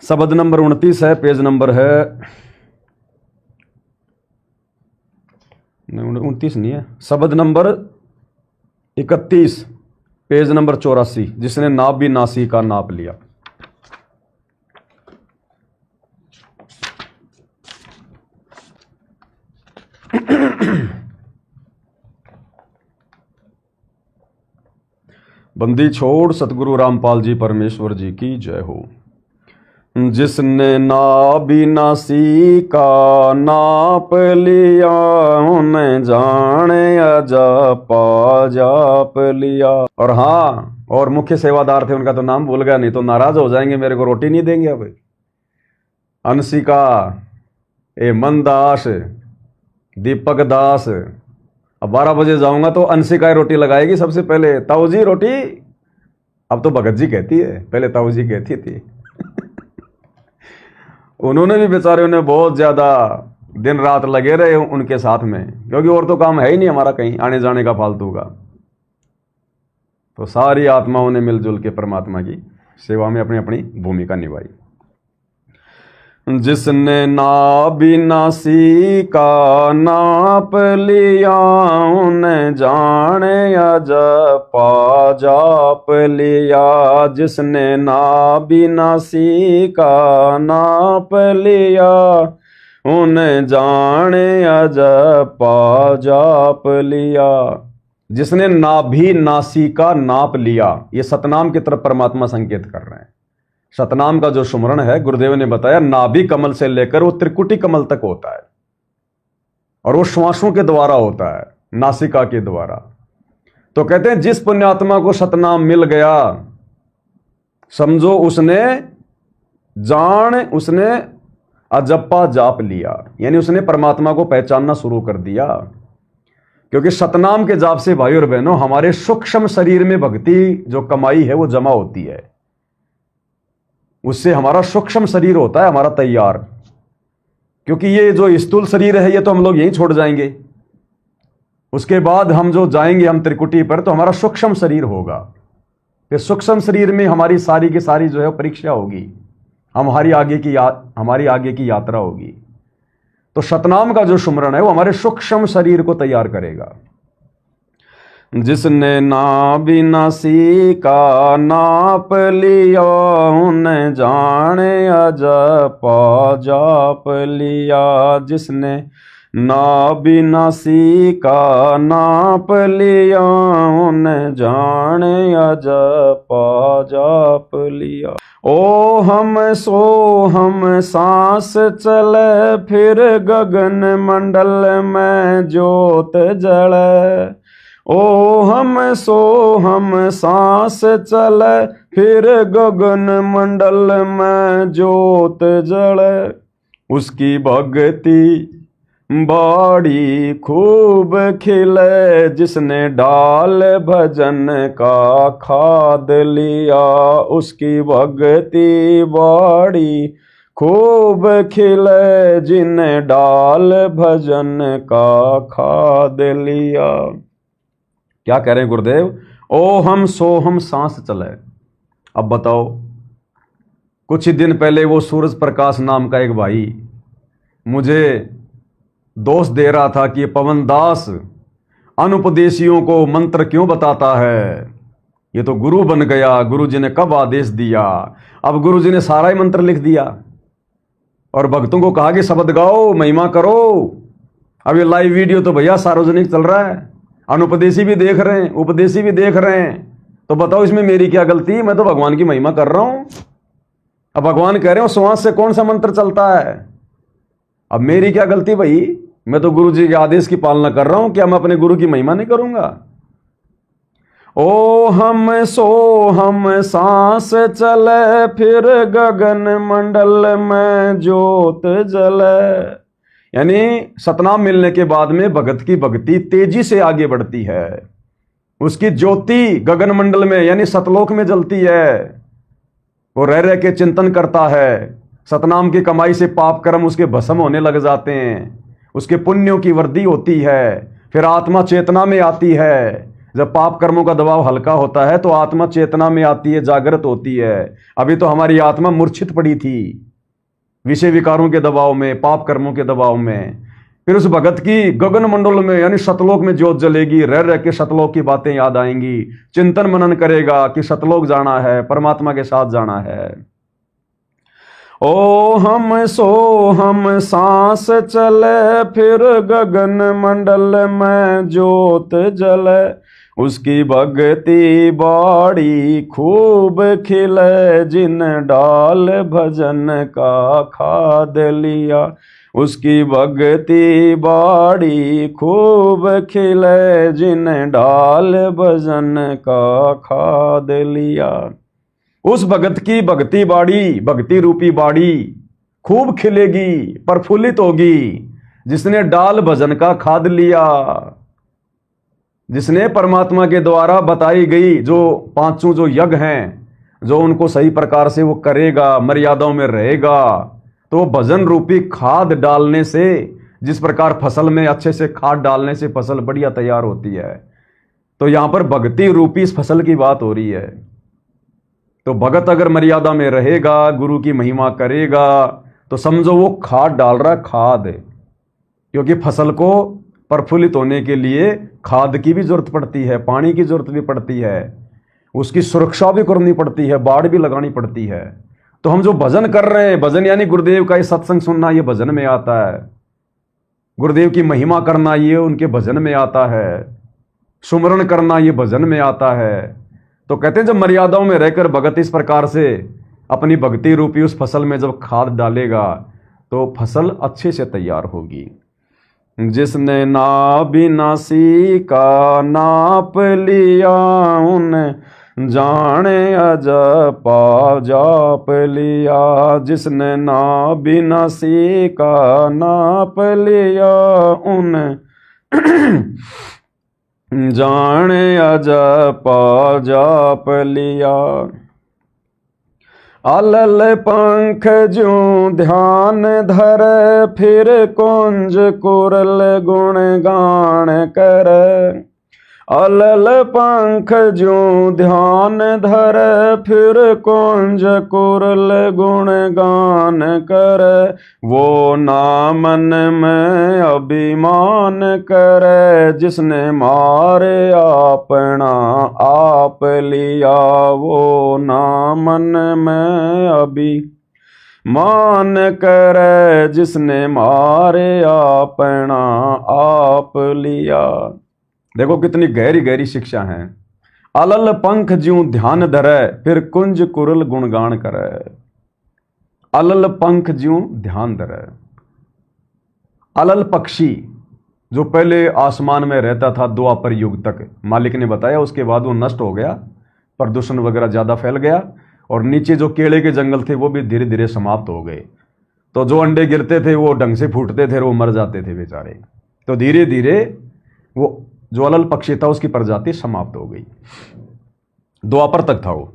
शब्द नंबर 29 है, page number है 29 नहीं है, शब्द नंबर 31, पेज नंबर 84। जिसने नाप भी नासी का नाप लिया। बंदी छोड़ सतगुरु रामपाल जी परमेश्वर जी की जय हो। जिसने नाभि नासी का नाप लिया, उन्हें जाने अजपा जाप लिया। और हाँ, और मुख्य सेवादार थे, उनका तो नाम भूल गया, नहीं तो नाराज हो जाएंगे, मेरे को रोटी नहीं देंगे। अब अंशिका, ए मनदास, दीपक दास। अब 12 बजे जाऊंगा तो अंशिका रोटी लगाएगी सबसे पहले। ताऊ जी रोटी, अब तो भगत जी कहती है, पहले ताऊ जी कहती थी। उन्होंने भी बेचारे, उन्हें बहुत ज्यादा दिन रात लगे रहे उनके साथ में, क्योंकि और तो काम है ही नहीं हमारा कहीं आने जाने का फालतू का। तो सारी आत्माओं ने मिलजुल के परमात्मा की सेवा में अपनी अपनी भूमिका निभाई। जिसने नाभि नासी का नाप लिया, उन्हें जाने अजपा जाप लिया। जिसने नाभि नासी का नाप लिया, उन्हें जाने अजपा जाप लिया। जिसने नाभि नासी का नाप लिया, ये सतनाम की तरफ परमात्मा संकेत कर रहे हैं। सतनाम का जो सुमरण है, गुरुदेव ने बताया नाभि कमल से लेकर वो त्रिकुटी कमल तक होता है, और वो श्वासों के द्वारा होता है, नासिका के द्वारा। तो कहते हैं जिस पुण्यात्मा को सतनाम मिल गया, समझो उसने अजप्पा जाप लिया, यानी उसने परमात्मा को पहचानना शुरू कर दिया। क्योंकि सतनाम के जाप से भाई और बहनों हमारे सूक्ष्म शरीर में भक्ति जो कमाई है वो जमा होती है, उससे हमारा सूक्ष्म शरीर होता है हमारा तैयार। क्योंकि ये जो स्थूल शरीर है ये तो हम लोग यहीं छोड़ जाएंगे, उसके बाद हम जो जाएंगे हम त्रिकुटी पर, तो हमारा सूक्ष्म शरीर होगा। फिर सूक्ष्म शरीर में हमारी सारी की सारी जो है परीक्षा होगी, हमारी आगे की यात्रा होगी। तो सतनाम का जो सुमरण है वो हमारे सूक्ष्म शरीर को तैयार करेगा। जिसने नाभि नासी का नाप लिया, उन्हें जाने अजपा जाप लिया। जिसने नाभि नासी का नाप लिया, उन्हें जाने अजपा जाप लिया। ओ हम सो हम सांस चले, फिर गगन मंडल में ज्योत जले। ओ हम सो हम सांस चले, फिर गगन मंडल में ज्योत जले। उसकी भक्ति बाड़ी खूब खिले, जिसने डाल भजन का खाद लिया। उसकी भक्ति बाड़ी खूब खिले, जिन्हें डाल भजन का खाद लिया। क्या कह रहे हैं गुरुदेव? ओ हम सो हम सांस चले। अब बताओ, कुछ ही दिन पहले वो सूरज प्रकाश नाम का एक भाई मुझे दोष दे रहा था कि पवन दास अनुपदेशियों को मंत्र क्यों बताता है, ये तो गुरु बन गया, गुरु जी ने कब आदेश दिया। अब गुरु जी ने सारा ही मंत्र लिख दिया और भक्तों को कहा कि शब्द गाओ, महिमा करो। अब ये लाइव वीडियो तो भैया सार्वजनिक चल रहा है, अनुपदेशी भी देख रहे हैं, उपदेशी भी देख रहे हैं। तो बताओ इसमें मेरी क्या गलती? मैं तो भगवान की महिमा कर रहा हूं। अब भगवान कह रहे हो श्वास से कौन सा मंत्र चलता है, अब मेरी क्या गलती भाई? मैं तो गुरु जी के आदेश की पालना कर रहा हूं, क्या मैं अपने गुरु की महिमा नहीं करूंगा? ओ हम सो हम सांस चले, फिर गगन मंडल में ज्योत जले। यानी सतनाम मिलने के बाद में भगत की भक्ति तेजी से आगे बढ़ती है, उसकी ज्योति गगन मंडल में यानी सतलोक में जलती है। वो रह रह के चिंतन करता है, सतनाम की कमाई से पाप कर्म उसके भस्म होने लग जाते हैं, उसके पुण्यों की वृद्धि होती है। फिर आत्मा चेतना में आती है, जब पाप कर्मों का दबाव हल्का होता है तो आत्मा चेतना में आती है, जागृत होती है। अभी तो हमारी आत्मा मूर्छित पड़ी थी विषय विकारों के दबाव में, पाप कर्मों के दबाव में। फिर उस भगत की गगन मंडल में यानी सतलोक में ज्योत जलेगी, रह रह के सतलोक की बातें याद आएंगी, चिंतन मनन करेगा कि सतलोक जाना है, परमात्मा के साथ जाना है। ओ हम सो हम सांस चले, फिर गगन मंडल में ज्योत जले, उसकी भक्ति बाड़ी खूब खिले, जिन डाल भजन का खाद लिया, उसकी भक्ति बाड़ी खूब खिले, जिन डाल भजन का खाद लिया। उस भगत की भक्ति बाड़ी, भक्ति रूपी बाड़ी खूब खिलेगी, प्रफुल्लित होगी, जिसने डाल भजन का खाद लिया, जिसने परमात्मा के द्वारा बताई गई जो पांचों जो यज्ञ हैं, जो उनको सही प्रकार से वो करेगा, मर्यादाओं में रहेगा, तो भजन रूपी खाद डालने से, जिस प्रकार फसल में अच्छे से खाद डालने से फसल बढ़िया तैयार होती है, तो यहां पर भक्ति रूपी इस फसल की बात हो रही है। तो भगत अगर मर्यादा में रहेगा, गुरु की महिमा करेगा, तो समझो वो खाद डाल रहा है, खाद, क्योंकि फसल को प्रफुल्लित होने के लिए खाद की भी जरूरत पड़ती है, पानी की जरूरत भी पड़ती है, उसकी सुरक्षा भी करनी पड़ती है, बाड़ भी लगानी पड़ती है। तो हम जो भजन कर रहे हैं, भजन यानी गुरुदेव का ये सत्संग सुनना, ये भजन में आता है। गुरुदेव की महिमा करना, ये उनके भजन में आता है। सुमरण करना, ये भजन में आता है। तो कहते हैं जब मर्यादाओं में रहकर भगत इस प्रकार से अपनी भक्ति रूपी उस फसल में जब खाद डालेगा, तो फसल अच्छे से तैयार होगी। जिसने नाबिनासी का नाप लिया, उन जाने अजपा जाप लिया। जिसने नाबिनासी का नाप लिया, उन जाने अजपा जाप लिया। अलल पंख ज्यों ध्यान धर, फिर कुंज कुरल गुण गान कर। अलल पंख ज्यों ध्यान धर, फिर कुंज कुरल गुण गान कर। वो नामन में अभिमान कर, जिसने मारे अपना आप लिया। वो नामन में अभिमान कर, जिसने मारे अपना आप लिया। देखो कितनी गहरी गहरी शिक्षा है। अलल पंख ज्यों ध्यान धरै, फिर कुंज कुरल गुणगान करे। अलल पंख ज्यों ध्यान धरै। अलल पक्षी जो पहले आसमान में रहता था द्वापर युग तक, मालिक ने बताया, उसके बाद वो नष्ट हो गया, प्रदूषण वगैरह ज़्यादा फैल गया, और नीचे जो केले के जंगल थे वो भी धीरे धीरे समाप्त हो गए। तो जो अंडे गिरते थे वो ढंग से फूटते थे, वो मर जाते थे बेचारे। तो धीरे धीरे वो जो अलल पक्षी था उसकी प्रजाति समाप्त हो गई, द्वापर तक था वो।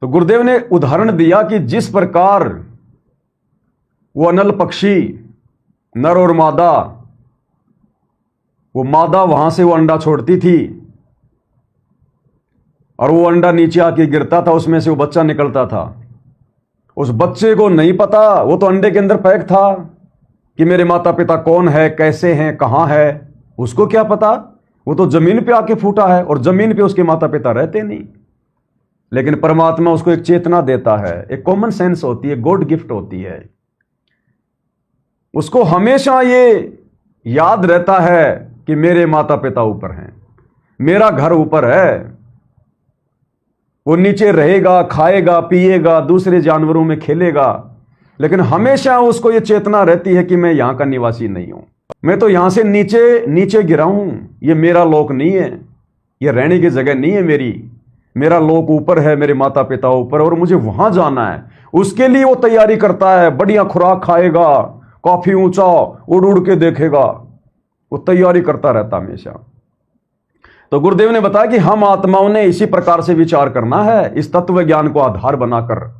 तो गुरुदेव ने उदाहरण दिया कि जिस प्रकार वो अनल पक्षी, नर और मादा, वो मादा वहां से वो अंडा छोड़ती थी और वो अंडा नीचे आके गिरता था, उसमें से वो बच्चा निकलता था। उस बच्चे को नहीं पता, वो तो अंडे के अंदर पैक था कि मेरे माता पिता कौन है, कैसे हैं, कहां है, उसको क्या पता। वो तो जमीन पे आके फूटा है और जमीन पे उसके माता पिता रहते नहीं। लेकिन परमात्मा उसको एक चेतना देता है, एक कॉमन सेंस होती है, गॉड गिफ्ट होती है। उसको हमेशा ये याद रहता है कि मेरे माता पिता ऊपर हैं, मेरा घर ऊपर है। वो नीचे रहेगा, खाएगा, पिएगा, दूसरे जानवरों में खेलेगा, लेकिन हमेशा उसको ये चेतना रहती है कि मैं यहां का निवासी नहीं हूं, मैं तो यहां से नीचे नीचे गिरा हूं, ये मेरा लोक नहीं है, ये रहने की जगह नहीं है मेरी, मेरा लोक ऊपर है, मेरे माता पिता ऊपर, और मुझे वहां जाना है। उसके लिए वो तैयारी करता है, बढ़िया खुराक खाएगा, काफी ऊंचा उड़ उड़ के देखेगा, वो तैयारी करता रहता हमेशा। तो गुरुदेव ने बताया कि हम आत्माओं ने इसी प्रकार से विचार करना है, इस तत्व ज्ञान को आधार बनाकर।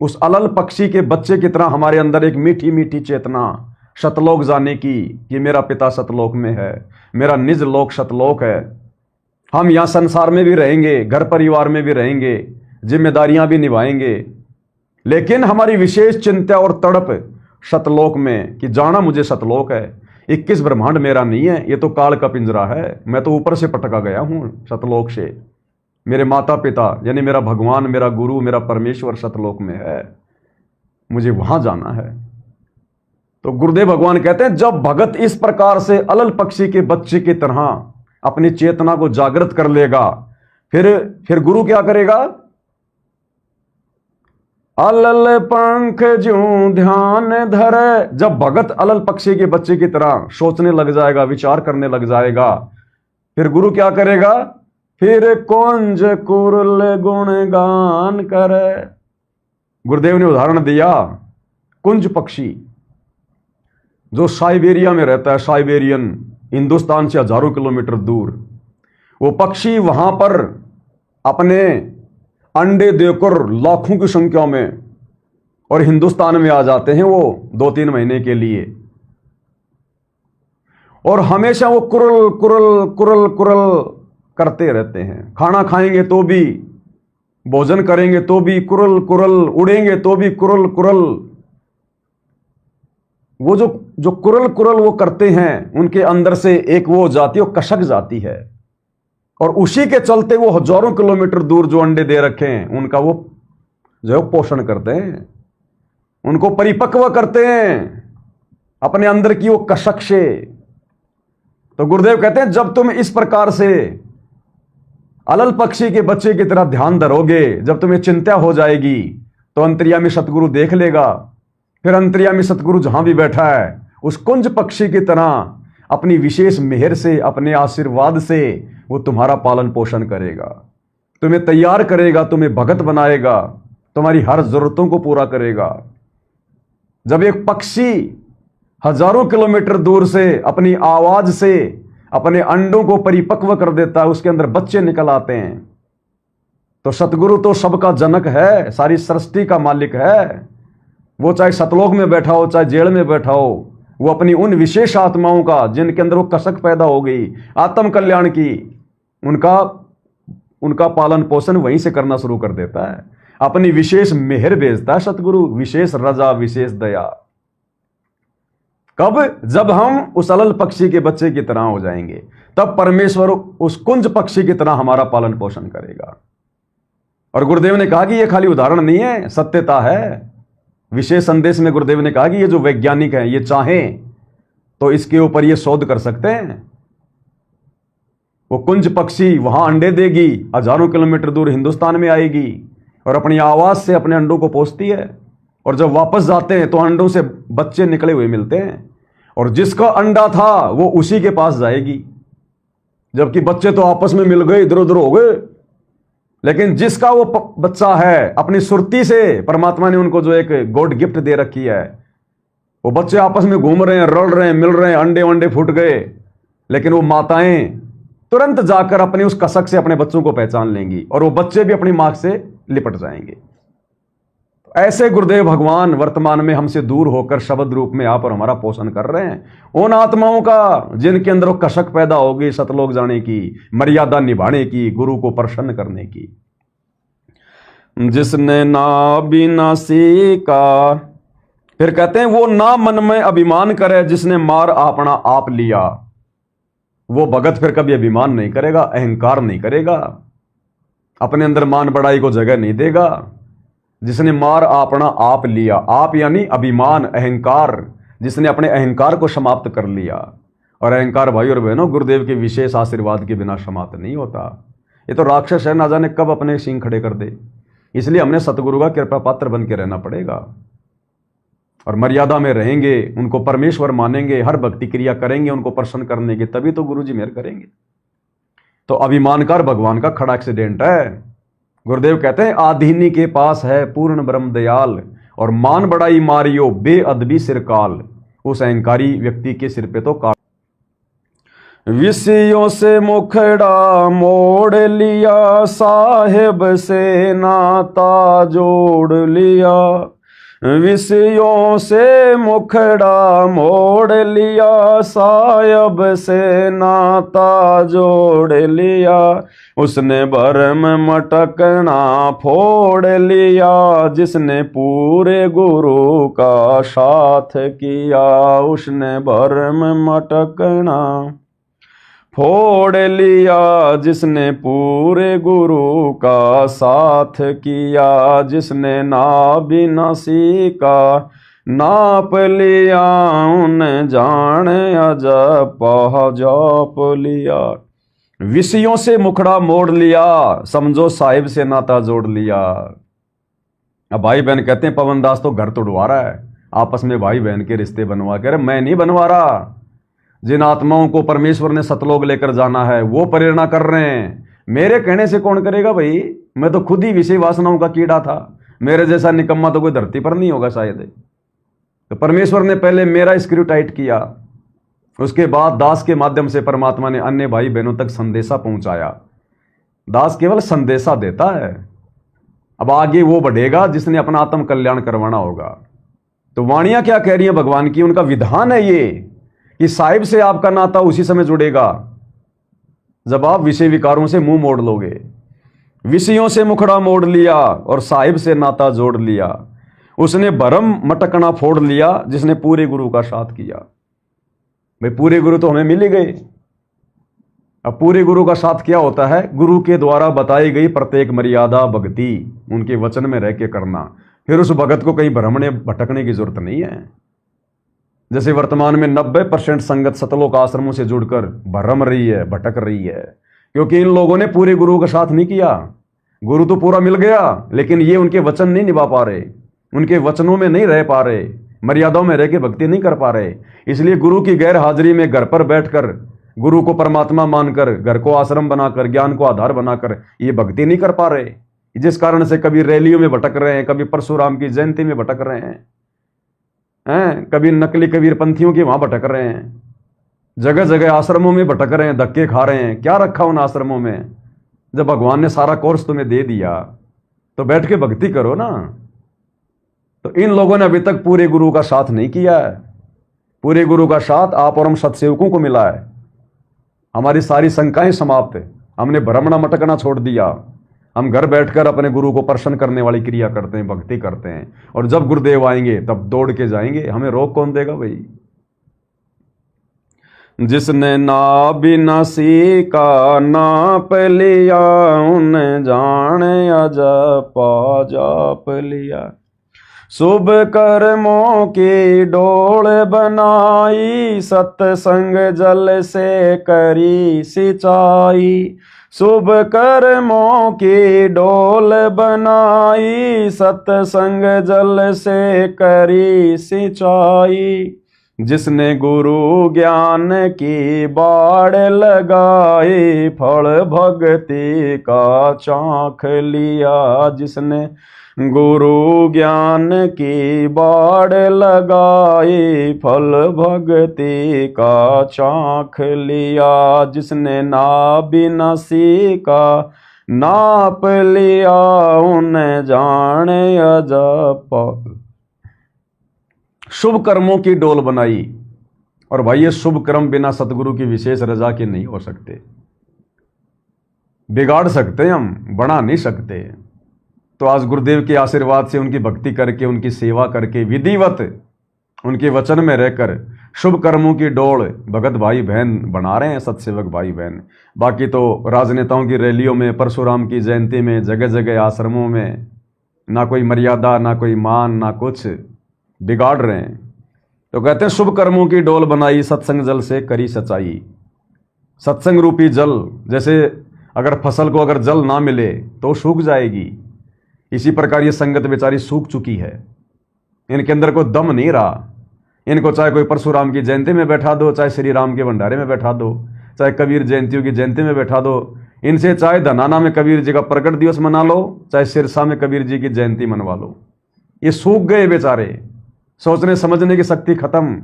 उस अलल पक्षी के बच्चे की तरह हमारे अंदर एक मीठी मीठी चेतना सतलोक जाने की, कि मेरा पिता सतलोक में है, मेरा निज लोक सतलोक है। हम यहाँ संसार में भी रहेंगे, घर परिवार में भी रहेंगे, जिम्मेदारियां भी निभाएंगे, लेकिन हमारी विशेष चिंता और तड़प सतलोक में कि जाना मुझे सतलोक है। 21 ब्रह्मांड मेरा नहीं है, ये तो काल का पिंजरा है। मैं तो ऊपर से पटका गया हूं सतलोक से। मेरे माता पिता यानी मेरा भगवान, मेरा गुरु, मेरा परमेश्वर सतलोक में है, मुझे वहां जाना है। तो गुरुदेव भगवान कहते हैं जब भगत इस प्रकार से अलल पक्षी के बच्चे की तरह अपनी चेतना को जागृत कर लेगा, फिर गुरु क्या करेगा? अलल पंख ज्यों ध्यान धरे। जब भगत अलल पक्षी के बच्चे की तरह सोचने लग जाएगा, विचार करने लग जाएगा, फिर गुरु क्या करेगा? फिर कुंज कुरल गुणगान करे। गुरुदेव ने उदाहरण दिया कुंज पक्षी जो साइबेरिया में रहता है, साइबेरियन, हिंदुस्तान से हजारों किलोमीटर दूर। वो पक्षी वहां पर अपने अंडे देकर लाखों की संख्या में और हिंदुस्तान में आ जाते हैं वो 2-3 महीने के लिए, और हमेशा वो कुरल कुरल कुरल कुरल करते रहते हैं। खाना खाएंगे तो भी, भोजन करेंगे तो भी कुरल कुरल, उड़ेंगे तो भी कुरल कुरल। वो जो कुरल कुरल वो करते हैं, उनके अंदर से एक वो जाती है, वो कसक जाती है, और उसी के चलते वो हजारों किलोमीटर दूर जो अंडे दे रखे हैं उनका वो जो है पोषण करते हैं, उनको परिपक्व करते हैं अपने अंदर की वो कसक से। तो गुरुदेव कहते हैं जब तुम इस प्रकार से अलल पक्षी के बच्चे की तरह ध्यान धरोगे, जब तुम्हें चिंता हो जाएगी, तो अंतर्यामी सतगुरु देख लेगा। फिर अंतर्यामी सतगुरु जहां भी बैठा है उस कुंज पक्षी की तरह अपनी विशेष मेहर से, अपने आशीर्वाद से वो तुम्हारा पालन पोषण करेगा, तुम्हें तैयार करेगा, तुम्हें भगत बनाएगा, तुम्हारी हर जरूरतों को पूरा करेगा। जब एक पक्षी हजारों किलोमीटर दूर से अपनी आवाज से अपने अंडों को परिपक्व कर देता है, उसके अंदर बच्चे निकल आते हैं, तो सतगुरु तो सबका जनक है, सारी सृष्टि का मालिक है। वो चाहे सतलोक में बैठा हो, चाहे जेल में बैठा हो, वो अपनी उन विशेष आत्माओं का जिनके अंदर वो कसक पैदा हो गई आत्म कल्याण की, उनका पालन पोषण वहीं से करना शुरू कर देता है। अपनी विशेष मेहर भेजता है सतगुरु, विशेष रजा, विशेष दया। कब? जब हम उस अलल पक्षी के बच्चे की तरह हो जाएंगे, तब परमेश्वर उस कुंज पक्षी की तरह हमारा पालन पोषण करेगा। और गुरुदेव ने कहा कि यह खाली उदाहरण नहीं है, सत्यता है। विशेष संदेश में गुरुदेव ने कहा कि ये जो वैज्ञानिक हैं ये चाहें तो इसके ऊपर ये शोध कर सकते हैं। वो कुंज पक्षी वहां अंडे देगी, हजारों किलोमीटर दूर हिंदुस्तान में आएगी और अपनी आवाज से अपने अंडों को पोसती है, और जब वापस जाते हैं तो अंडों से बच्चे निकले हुए मिलते हैं, और जिसका अंडा था वो उसी के पास जाएगी, जबकि बच्चे तो आपस में मिल गए, इधर उधर हो गए। लेकिन जिसका वो बच्चा है, अपनी सुरती से परमात्मा ने उनको जो एक गॉड गिफ्ट दे रखी है, वो बच्चे आपस में घूम रहे हैं, रल रहे हैं, मिल रहे हैं, अंडे वंडे फूट गए, लेकिन वो माताएं तुरंत जाकर अपने उस कसक से अपने बच्चों को पहचान लेंगी, और वो बच्चे भी अपनी मां से लिपट जाएंगे। ऐसे गुरुदेव भगवान वर्तमान में हमसे दूर होकर शब्द रूप में आप और हमारा पोषण कर रहे हैं उन आत्माओं का जिनके अंदर वो कसक पैदा होगी सतलोक जाने की, मर्यादा निभाने की, गुरु को प्रसन्न करने की। जिसने ना बिना सीखा, फिर कहते हैं वो ना मन में अभिमान करे जिसने मार अपना आप लिया। वो भगत फिर कभी अभिमान नहीं करेगा, अहंकार नहीं करेगा, अपने अंदर मान बढ़ाई को जगह नहीं देगा। जिसने मार अपना आप लिया, आप यानी अभिमान, अहंकार, जिसने अपने अहंकार को समाप्त कर लिया। और अहंकार भाई और बहनों गुरुदेव के विशेष आशीर्वाद के बिना समाप्त नहीं होता। ये तो राक्षस है, ना जाने कब अपने सींग खड़े कर दे। इसलिए हमने सतगुरु का कृपा पात्र बन के रहना पड़ेगा, और मर्यादा में रहेंगे, उनको परमेश्वर मानेंगे, हर भक्ति क्रिया करेंगे उनको प्रसन्न करने की, तभी तो गुरु जी मेहर करेंगे। तो अभिमानकार भगवान का खड़ा एक्सीडेंट है। गुरुदेव कहते हैं आधीनी के पास है पूर्ण ब्रह्म दयाल, और मान बढ़ाई मारियो बेअदबी सिरकाल। उस अहंकारी व्यक्ति के सिर पे तो काट। विषयों से मुखड़ा मोड़ लिया, साहेब से नाता जोड़ लिया, विषयों से मुखड़ा मोड़ लिया, सायब से नाता जोड़ लिया, उसने भरम मटकना फोड़ लिया, जिसने पूरे गुरु का साथ किया, उसने भरम मटकना फोड़ लिया, जिसने पूरे गुरु का साथ किया, जिसने नाबिनासी का नाप लिया, उन जाने अजब पह जाप लिया। विषयों से मुखड़ा मोड़ लिया, समझो साहिब से नाता जोड़ लिया। अब भाई बहन कहते हैं पवन दास तो घर तोड़वा रहा है, आपस में भाई बहन के रिश्ते बनवा के। अरे मैं नहीं बनवा रहा, जिन आत्माओं को परमेश्वर ने सतलोक लेकर जाना है वो प्रेरणा कर रहे हैं। मेरे कहने से कौन करेगा भाई, मैं तो खुद ही विषय वासनाओं का कीड़ा था। मेरे जैसा निकम्मा तो कोई धरती पर नहीं होगा शायद। तो परमेश्वर ने पहले मेरा स्क्रू टाइट किया, उसके बाद दास के माध्यम से परमात्मा ने अन्य भाई बहनों तक संदेशा पहुंचाया। दास केवल संदेशा देता है, अब आगे वो बढ़ेगा जिसने अपना आत्म कल्याण करवाना होगा। तो वाणियां क्या कह रही हैं भगवान की, उनका विधान है ये कि साहिब से आपका नाता उसी समय जुड़ेगा जब आप विषय विकारों से मुंह मोड़ लोगे। विषयों से मुखड़ा मोड़ लिया और साहिब से नाता जोड़ लिया, उसने भरम मटकना फोड़ लिया, जिसने पूरे गुरु का साथ किया। भाई पूरे गुरु तो हमें मिल ही गए। अब पूरे गुरु का साथ क्या होता है, गुरु के द्वारा बताई गई प्रत्येक मर्यादा भक्ति उनके वचन में रह के करना। फिर उस भगत को कहीं भ्रमणे भटकने की जरूरत नहीं है। जैसे वर्तमान में 90% संगत सतलोक आश्रमों से जुड़कर भ्रम रही है, भटक रही है, क्योंकि इन लोगों ने पूरे गुरु का साथ नहीं किया। गुरु तो पूरा मिल गया, लेकिन ये उनके वचन नहीं निभा पा रहे, उनके वचनों में नहीं रह पा रहे, मर्यादाओं में रह के भक्ति नहीं कर पा रहे। इसलिए गुरु की गैर हाजिरी में घर पर बैठकर गुरु को परमात्मा मानकर, घर को आश्रम बनाकर, ज्ञान को आधार बनाकर ये भक्ति नहीं कर पा रहे, जिस कारण से कभी रैलियों में भटक रहे हैं, कभी परशुराम की जयंती में भटक रहे हैं, कभी नकली कबीरपंथियों के वहां भटक रहे हैं, जगह जगह आश्रमों में भटक रहे हैं, धक्के खा रहे हैं। क्या रखा उन आश्रमों में? जब भगवान ने सारा कोर्स तुम्हें दे दिया तो बैठ के भक्ति करो ना। तो इन लोगों ने अभी तक पूरे गुरु का साथ नहीं किया है। पूरे गुरु का साथ आप और हम सत्सेवकों को मिला है। हमारी सारी शंकाएं समाप्त है, हमने भ्रमणा मटकना छोड़ दिया। हम घर बैठकर अपने गुरु को प्रसन्न करने वाली क्रिया करते हैं, भक्ति करते हैं, और जब गुरुदेव आएंगे तब दौड़ के जाएंगे। हमें रोक कौन देगा भाई? जिसने नाबिनासी का नाप लिया, उन जाने अजब पा जाप लिया। शुभ कर्मों की डोल बनाई, सत्संग जल से करी सिंचाई। शुभ कर्मों की डोल बनाई, सत्संग जल से करी सिंचाई। जिसने गुरु ज्ञान की बाड़ लगाई, फल भक्ति का चाख लिया। जिसने गुरु ज्ञान की बाड़ लगाई, फल भक्ति का चाख लिया। जिसने नाबिनासी का नाप लिया, उन जाने अजब। शुभ कर्मों की डोल बनाई, और भाई ये शुभ कर्म बिना सतगुरु की विशेष रजा के नहीं हो सकते। बिगाड़ सकते हैं हम, बना नहीं सकते। तो आज गुरुदेव के आशीर्वाद से उनकी भक्ति करके, उनकी सेवा करके, विधिवत उनके वचन में रहकर शुभ कर्मों की डोल भगत भाई बहन बना रहे हैं, सत्सेवक भाई बहन। बाकी तो राजनेताओं की रैलियों में, परशुराम की जयंती में, जगह जगह आश्रमों में ना कोई मर्यादा, ना कोई मान, ना कुछ, बिगाड़ रहे हैं। तो कहते हैं शुभ कर्मों की डोल बनाई, सत्संग जल से करी सच्चाई। सत्संग रूपी जल, जैसे अगर फसल को अगर जल ना मिले तो सूख जाएगी, इसी प्रकार ये संगत बेचारी सूख चुकी है। इनके अंदर कोई दम नहीं रहा। इनको चाहे कोई परशुराम की जयंती में बैठा दो, चाहे श्री राम के भंडारे में बैठा दो, चाहे कबीर जयंतियों की जयंती में बैठा दो। इनसे चाहे धनाना में कबीर जी का प्रकट दिवस मना लो, चाहे सिरसा में कबीर जी की जयंती मनवा लो, ये सूख गए बेचारे। सोचने समझने की शक्ति खत्म।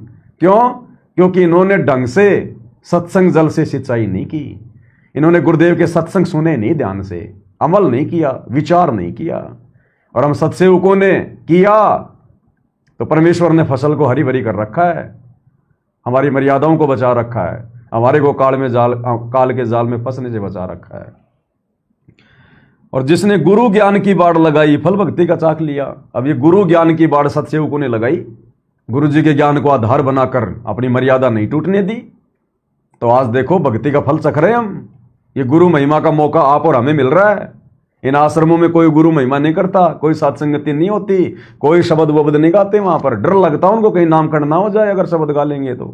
क्यों? क्योंकि इन्होंने ढंग से सत्संग जल से सिंचाई नहीं की। इन्होंने गुरुदेव के सत्संग सुने नहीं, ध्यान से अमल नहीं किया, विचार नहीं किया। और हम सत्सेवकों ने किया, तो परमेश्वर ने फसल को हरी भरी कर रखा है, हमारी मर्यादाओं को बचा रखा है, हमारे को काल के जाल में फंसने से बचा रखा है। और जिसने गुरु ज्ञान की बाड़ लगाई, फल भक्ति का चाख लिया। अब ये गुरु ज्ञान की बाड़ सत्सेवकों ने लगाई, गुरु जी के ज्ञान को आधार बनाकर अपनी मर्यादा नहीं टूटने दी, तो आज देखो भक्ति का फल चख रहे हैं हम। ये गुरु महिमा का मौका आप और हमें मिल रहा है। इन आश्रमों में कोई गुरु महिमा नहीं करता, कोई सत्संगति नहीं होती, कोई शब्द वब्द नहीं गाते वहां पर। डर लगता उनको कहीं नामकरण ना हो जाए अगर शब्द गा लेंगे तो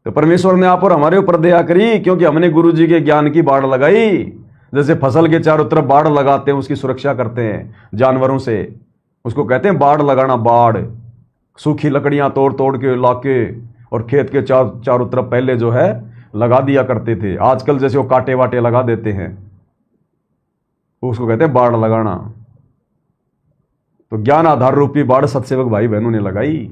परमेश्वर ने आप और हमारे ऊपर दया करी, क्योंकि हमने गुरु जी के ज्ञान की बाड़ लगाई। जैसे फसल के चारों तरफ बाड़ लगाते हैं, उसकी सुरक्षा करते हैं जानवरों से, उसको कहते हैं बाड़ लगाना। बाड़ सूखी लकड़ियां तोड़ तोड़ के लाके और खेत के चारों तरफ पहले जो है लगा दिया करते थे। आजकल जैसे वो कांटे वाटे लगा देते हैं, उसको कहते हैं बाड़ लगाना। तो ज्ञान आधार रूपी बाड़ सत्सेवक भाई बहनों ने लगाई,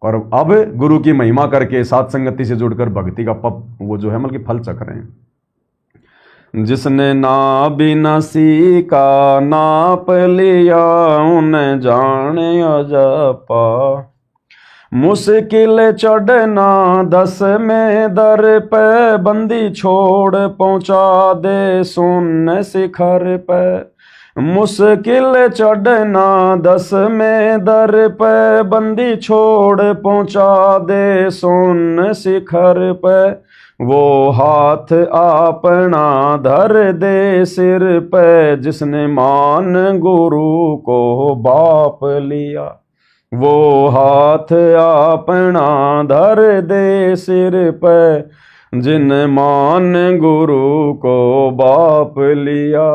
और अब गुरु की महिमा करके साथ संगति से जुड़कर भक्ति का वो जो है मतलब फल चख रहे हैं। जिसने ना बिना सीखा नाप लिया, उन्हें जाने अजपा। मुश्किल चढ़ना 10 में दर पे, बंदी छोड़ पहुंचा दे सुन शिखर पे। मुश्किल चढ़ना 10 में दर पे, बंदी छोड़ पहुंचा दे सुन शिखर पे। वो हाथ अपना धर दे सिर पे, जिसने मान गुरु को बाप लिया। वो हाथ अपना धर दे सिर पे, जिन मान गुरु को बाप लिया।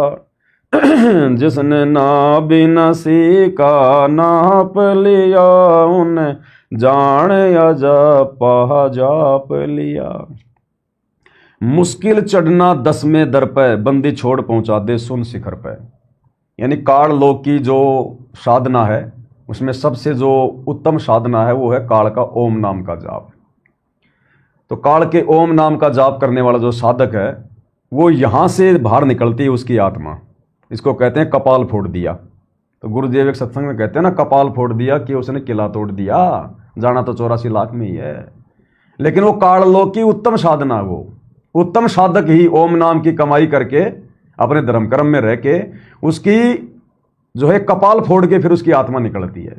जिसने ना बिना सीखा नाप लिया, उन्हें जान अजपा जाप लिया। मुश्किल चढ़ना 10 में दर पे, बंदी छोड़ पहुंचा दे सुन शिखर पे। यानी काल लोक की जो साधना है, उसमें सबसे जो उत्तम साधना है वो है काल का ओम नाम का जाप। तो काल के ओम नाम का जाप करने वाला जो साधक है, वो यहां से बाहर निकलती है उसकी आत्मा। इसको कहते हैं कपाल फोड़ दिया। तो गुरुदेव एक सत्संग में कहते हैं ना, कपाल फोड़ दिया कि उसने किला तोड़ दिया, जाना तो 84 लाख में ही है। लेकिन वो काल लोक की उत्तम साधना, वो उत्तम साधक ही ओम नाम की कमाई करके अपने धर्म कर्म में रह के उसकी जो है कपाल फोड़ के फिर उसकी आत्मा निकलती है।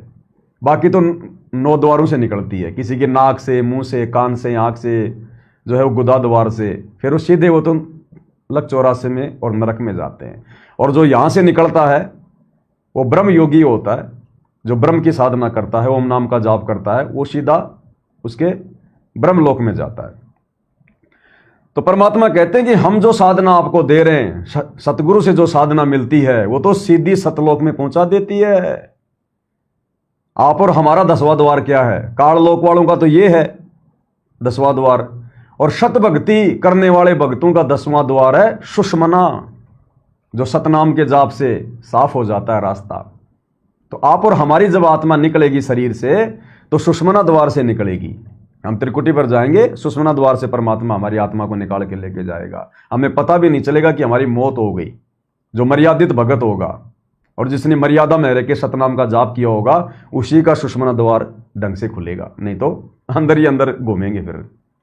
बाकी तो 9 द्वारों से निकलती है, किसी के नाक से, मुंह से, कान से, आंख से, जो है वो गुदा द्वार से, फिर वो सीधे वो तो लक 84 में और नरक में जाते हैं। और जो यहां से निकलता है वो ब्रह्म योगी होता है, जो ब्रह्म की साधना करता है, ओम नाम का जाप करता है, वो सीधा उसके ब्रह्म लोक में जाता है। तो परमात्मा कहते हैं कि हम जो साधना आपको दे रहे हैं, सतगुरु से जो साधना मिलती है, वो तो सीधी सतलोक में पहुंचा देती है। आप और हमारा 10वां द्वार क्या है? काल लोक वालों का तो ये है 10वां द्वार, और सत भक्ति करने वाले भक्तों का 10वां द्वार है सुषमना, जो सतनाम के जाप से साफ हो जाता है रास्ता। तो आप और हमारी जब आत्मा निकलेगी शरीर से, तो सुषमना द्वार से निकलेगी। हम त्रिकुटी पर जाएंगे, सुषमना द्वार से परमात्मा हमारी आत्मा को निकाल के लेके जाएगा। हमें पता भी नहीं चलेगा कि हमारी मौत हो गई। जो मर्यादित भगत होगा और जिसने मर्यादा में रह के सतनाम का जाप किया होगा, उसी का सुषमना द्वार ढंग से खुलेगा, नहीं तो अंदर ही अंदर घूमेंगे फिर।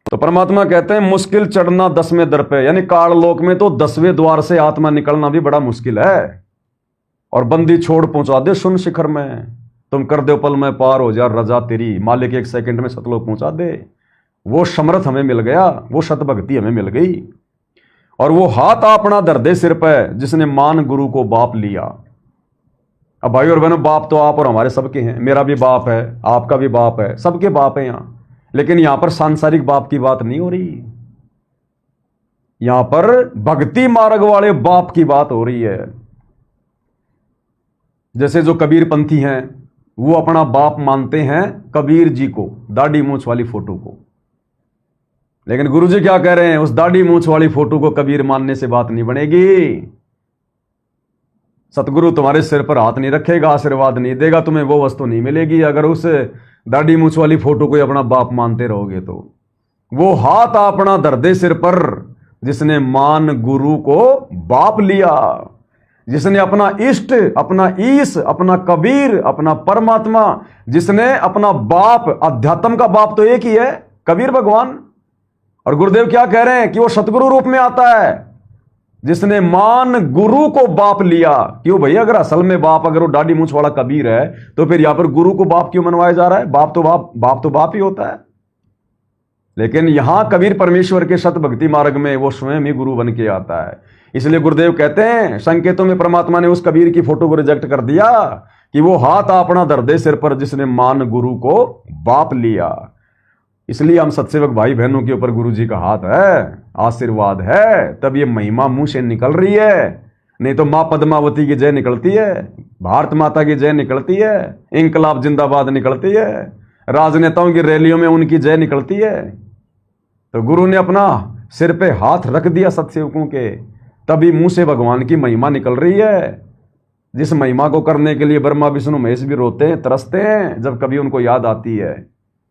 तो परमात्मा कहते हैं मुश्किल चढ़ना 10 में दर पे, यानी काल लोक में तो 10वें द्वार से आत्मा निकलना भी बड़ा मुश्किल है। और बंदी छोड़ पहुंचा दे सुन शिखर में, तुम कर दो पल में पार हो जा रजा तेरी, मालिक 1 सेकंड में सतलोक पहुंचा दे। वो समर्थ हमें मिल गया, वो सतभक्ति हमें मिल गई। और वो हाथ अपना धर दे सिर पे, जिसने मान गुरु को बाप लिया। अब भाई और बहनों, बाप तो आप और हमारे सबके हैं। मेरा भी बाप है, आपका भी बाप है, सबके बाप है यहां। लेकिन यहां पर सांसारिक बाप की बात नहीं हो रही, यहां पर भक्ति मार्ग वाले बाप की बात हो रही है। जैसे जो कबीर पंथी हैं, वो अपना बाप मानते हैं कबीर जी को, दाढ़ी मूंछ वाली फोटो को। लेकिन गुरुजी क्या कह रहे हैं? उस दाढ़ी मूंछ वाली फोटो को कबीर मानने से बात नहीं बनेगी। सतगुरु तुम्हारे सिर पर हाथ नहीं रखेगा, आशीर्वाद नहीं देगा, तुम्हें वो वस्तु नहीं मिलेगी अगर उस दाढ़ी मूंछ वाली फोटो को अपना बाप मानते रहोगे। तो वो हाथ अपना धर दे सिर पर, जिसने मान गुरु को बाप लिया। जिसने अपना इष्ट, अपना ईश, अपना कबीर, अपना परमात्मा, जिसने अपना बाप, अध्यात्म का बाप तो एक ही है, कबीर भगवान। और गुरुदेव क्या कह रहे हैं कि वो सतगुरु रूप में आता है, जिसने मान गुरु को बाप लिया। क्यों भाई, अगर असल में बाप, अगर वो दाढ़ी मूंछ वाला कबीर है, तो फिर यहां पर गुरु को बाप क्यों मनवाया जा रहा है? बाप तो बाप ही होता है। लेकिन यहां कबीर परमेश्वर के सत भक्ति मार्ग में वो स्वयं ही गुरु बन के आता है। इसलिए गुरुदेव कहते हैं, संकेतों में परमात्मा ने उस कबीर की फोटो को रिजेक्ट कर दिया कि वो हाथ अपना धर दे सिर पर, जिसने मान गुरु को बाप लिया। इसलिए हम सत्सेवक भाई बहनों के ऊपर गुरु जी का हाथ है, आशीर्वाद है, तब ये महिमा मुंह से निकल रही है। नहीं तो मां पद्मावती की जय निकलती है, भारत माता की जय निकलती है, इंकलाब जिंदाबाद निकलती है, राजनेताओं की रैलियों में उनकी जय निकलती है। तो गुरु ने अपना सिर पे हाथ रख दिया सत्सेवकों के, तभी मुंह से भगवान की महिमा निकल रही है। जिस महिमा को करने के लिए ब्रह्मा विष्णु महेश भी रोते हैं, तरसते हैं जब कभी उनको याद आती है।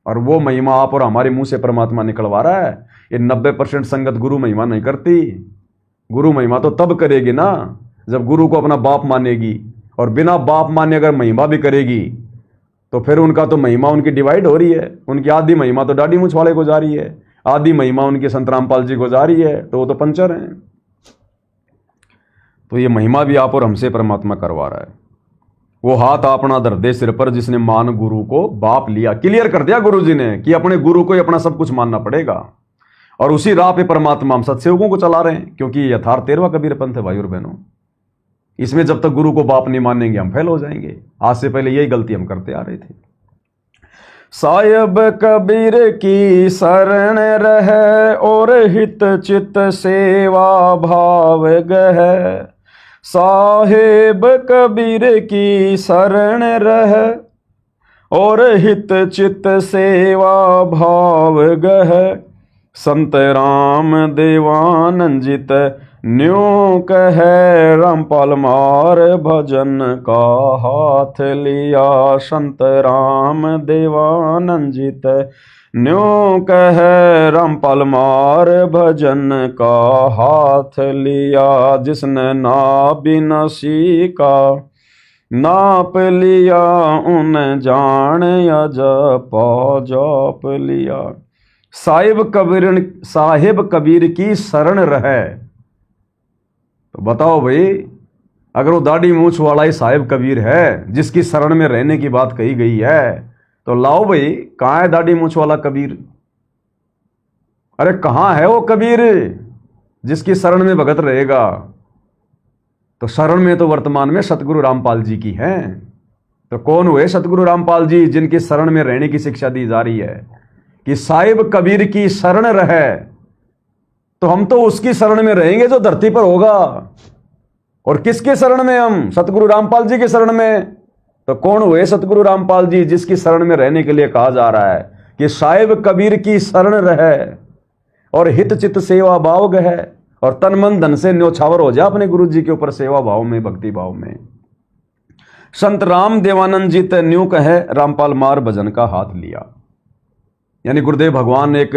और वो महिमा आप और हमारे मुंह से परमात्मा निकलवा रहा है। ये 90% संगत गुरु महिमा नहीं करती। गुरु महिमा तो तब करेगी ना जब गुरु को अपना बाप मानेगी, और बिना बाप माने अगर महिमा भी करेगी तो फिर उनका तो महिमा उनकी डिवाइड हो रही है। उनकी आधी महिमा तो दाढ़ी मूंछ वाले को जा रही है, आधी महिमा उनके संत रामपाल जी को जा रही है, तो वो तो पंचर हैं। तो ये महिमा भी आप और हमसे परमात्मा करवा रहा है। वो हाथ अपना धर दे सिर पर, जिसने मान गुरु को बाप लिया। क्लियर कर दिया गुरु जी ने कि अपने गुरु को ही अपना सब कुछ मानना पड़ेगा। और उसी राह पे परमात्मा हम सत्सेवकों को चला रहे हैं, क्योंकि यथार्थ 13वां कबीर पंथ है भाई और बहनों। इसमें जब तक गुरु को बाप नहीं मानेंगे हम फेल हो जाएंगे। आज से पहले यही गलती हम करते आ रहे थे। साहिब कबीर की शरण रहे, और हित चित सेवा भाव गह। साहिब कबीर की शरण रहे, और हित चित सेवा भाव गह। संत राम देवानंजित न्यों कहे, रामपाल मार भजन का हाथ लिया। संत राम देवानंजित न्यों कहे, रामपाल मार भजन का हाथ लिया। जिसने नाबिनसी का नाप लिया, उन जान अजपा जाप लिया। साहिब कबीर की शरण रहे। तो बताओ भाई, अगर वो दाढ़ी मूंछ वाला ही साहिब कबीर है, जिसकी शरण में रहने की बात कही गई है, तो लाओ भाई, कहां है दाढ़ी मूंछ वाला कबीर? अरे कहां है वो कबीर जिसकी शरण में भगत रहेगा? तो शरण में तो वर्तमान में सतगुरु रामपाल जी की है। तो कौन हुए सतगुरु रामपाल जी जिनकी शरण में रहने की शिक्षा दी जा रही है कि साहिब कबीर की शरण रहे? तो हम तो उसकी शरण में रहेंगे जो धरती पर होगा। और किसके शरण में? हम सतगुरु रामपाल जी के शरण में। तो कौन हुए सतगुरु रामपाल जी जिसकी शरण में रहने के लिए कहा जा रहा है कि साहिब कबीर की शरण रहे, और हित चित सेवा भाव गह। और तन मन धन से न्योछावर हो जा अपने गुरु जी के ऊपर सेवा भाव में, भक्ति भाव में। संत राम देवानंद जी ते न्यू कहे, रामपाल मार भजन का हाथ लिया। यानी गुरुदेव भगवान एक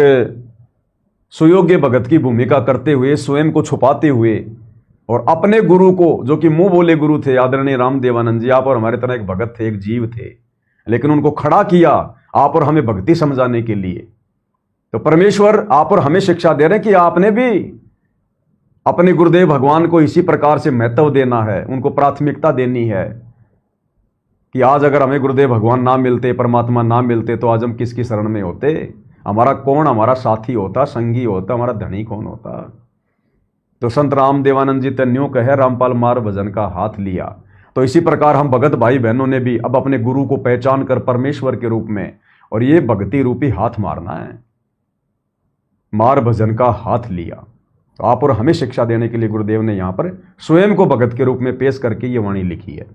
सुयोग्य भगत की भूमिका करते हुए, स्वयं को छुपाते हुए, और अपने गुरु को, जो कि मुंह बोले गुरु थे आदरणीय राम देवानंद जी, आप और हमारे तरह एक भगत थे, एक जीव थे, लेकिन उनको खड़ा किया आप और हमें भक्ति समझाने के लिए। तो परमेश्वर आप और हमें शिक्षा दे रहे हैं कि आपने भी अपने गुरुदेव भगवान को इसी प्रकार से महत्व देना है, उनको प्राथमिकता देनी है। कि आज अगर हमें गुरुदेव भगवान ना मिलते, परमात्मा ना मिलते, तो आज हम किसकी शरण में होते? हमारा कौन हमारा साथी होता, संगी होता, हमारा धनी कौन होता? तो संत राम देवानंद जी तन्यों कहे, रामपाल मार भजन का हाथ लिया। तो इसी प्रकार हम भगत भाई बहनों ने भी अब अपने गुरु को पहचान कर परमेश्वर के रूप में, और ये भक्ति रूपी हाथ मारना है, मार भजन का हाथ लिया। तो आप और हमें शिक्षा देने के लिए गुरुदेव ने यहाँ पर स्वयं को भगत के रूप में पेश करके ये वाणी लिखी है।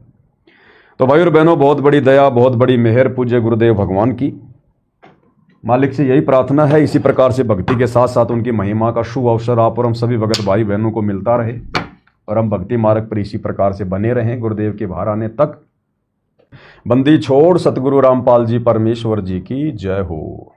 तो भाई और बहनों, बहुत बड़ी दया, बहुत बड़ी मेहर पूज्य गुरुदेव भगवान की। मालिक से यही प्रार्थना है, इसी प्रकार से भक्ति के साथ साथ उनकी महिमा का शुभ अवसर आप और हम सभी भगत भाई बहनों को मिलता रहे, और हम भक्ति मार्ग पर इसी प्रकार से बने रहें गुरुदेव के बाहर आने तक। बंदी छोड़ सतगुरु रामपाल जी परमेश्वर जी की जय हो।